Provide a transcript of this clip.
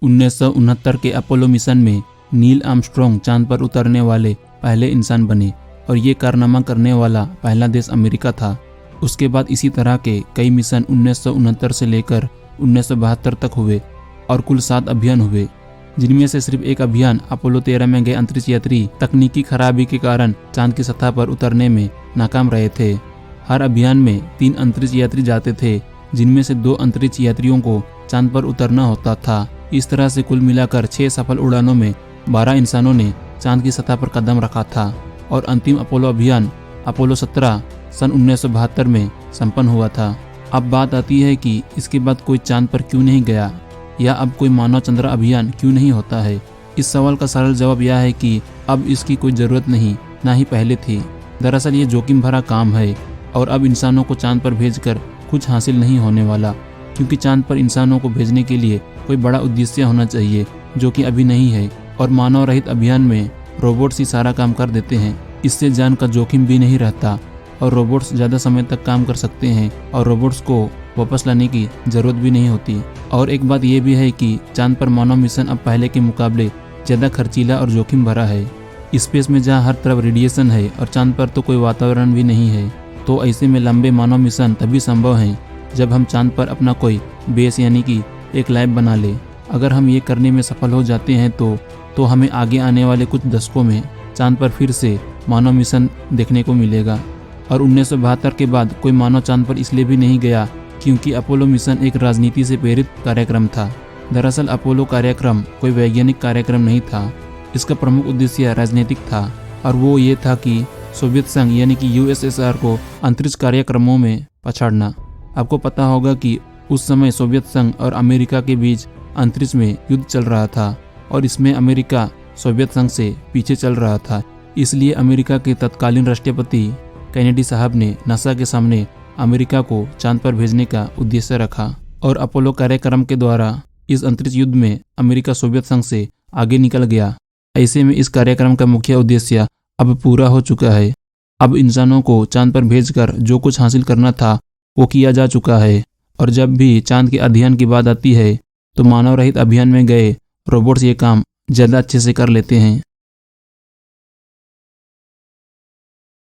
1969 के Apollo mission में Neil Armstrong चांद पर उतरने वाले पहले इंसान बने और ये कारनामा करने वाला पहला देश अमेरिका था। उसके बाद इसी तरह के कई मिशन 1969 से लेकर 1972 तक हुए और कुल 7 अभियान हुए, जिनमें से सिर्फ एक अभियान अपोलो 13 में गए अंतरिक्ष यात्री तकनीकी खराबी के कारण चांद की सतह पर उतरने में नाकाम रहे थे। हर अभियान में 3 अंतरिक्ष यात्री जाते थे, जिनमें से 2 अंतरिक्ष यात्रियों को चांद पर उतरना होता था। इस तरह से कुल मिलाकर 6 सफल उड़ानों में 12 इंसानों ने चांद की सतह पर कदम रखा था और अंतिम अपोलो अभियान अपोलो 17 सन 1972 में संपन्न हुआ था। अब बात आती है कि इसके बाद कोई चांद पर क्यों नहीं गया या अब कोई मानव चंद्र अभियान क्यों नहीं होता है। इस सवाल का सरल जवाब यह है कि अब इसकी कोई ज़रूरत नहीं, ना ही पहले थी। दरअसल ये जोखिम भरा काम है और अब इंसानों को चांद पर भेजकर कुछ हासिल नहीं होने वाला, क्योंकि चांद पर इंसानों को भेजने के लिए कोई बड़ा उद्देश्य होना चाहिए, जो कि अभी नहीं है। और मानव रहित अभियान में रोबोट्स ही सारा काम कर देते हैं। इससे जान का जोखिम भी नहीं रहता और रोबोट्स ज़्यादा समय तक काम कर सकते हैं और रोबोट्स को वापस लाने की ज़रूरत भी नहीं होती। और एक बात यह भी है कि चांद पर मानव मिशन अब पहले के मुकाबले ज़्यादा खर्चीला और जोखिम भरा है। स्पेस में जहाँ हर तरफ रेडिएशन है और चांद पर तो कोई वातावरण भी नहीं है, तो ऐसे में लंबे मानव मिशन तभी संभव हैं जब हम चांद पर अपना कोई बेस यानी कि एक लैब बना ले। अगर हम ये करने में सफल हो जाते हैं तो हमें आगे आने वाले कुछ दशकों में चांद पर फिर से मानव मिशन देखने को मिलेगा। और 1972 के बाद कोई मानव चांद पर इसलिए भी नहीं गया क्योंकि अपोलो मिशन एक राजनीति से प्रेरित कार्यक्रम था। दरअसल अपोलो कार्यक्रम कोई वैज्ञानिक कार्यक्रम नहीं था। इसका प्रमुख उद्देश्य राजनीतिक था और वो ये था कि सोवियत संघ यानी कि यूएसएसआर को अंतरिक्ष कार्यक्रमों में पछाड़ना। आपको पता होगा कि उस समय सोवियत संघ और अमेरिका के बीच अंतरिक्ष में युद्ध चल रहा था और इसमें अमेरिका सोवियत संघ से पीछे चल रहा था। इसलिए अमेरिका के तत्कालीन राष्ट्रपति कैनेडी साहब ने नासा के सामने अमेरिका को चांद पर भेजने का उद्देश्य रखा और अपोलो कार्यक्रम के द्वारा इस अंतरिक्ष युद्ध में अमेरिका सोवियत संघ से आगे निकल गया। ऐसे में इस कार्यक्रम का मुख्य उद्देश्य अब पूरा हो चुका है। अब इंसानों को चांद पर भेजकर जो कुछ हासिल करना था वो किया जा चुका है और जब भी चांद के अध्ययन की बात आती है तो मानव रहित अभियान में गए रोबोट्स ये काम ज़्यादा अच्छे से कर लेते हैं।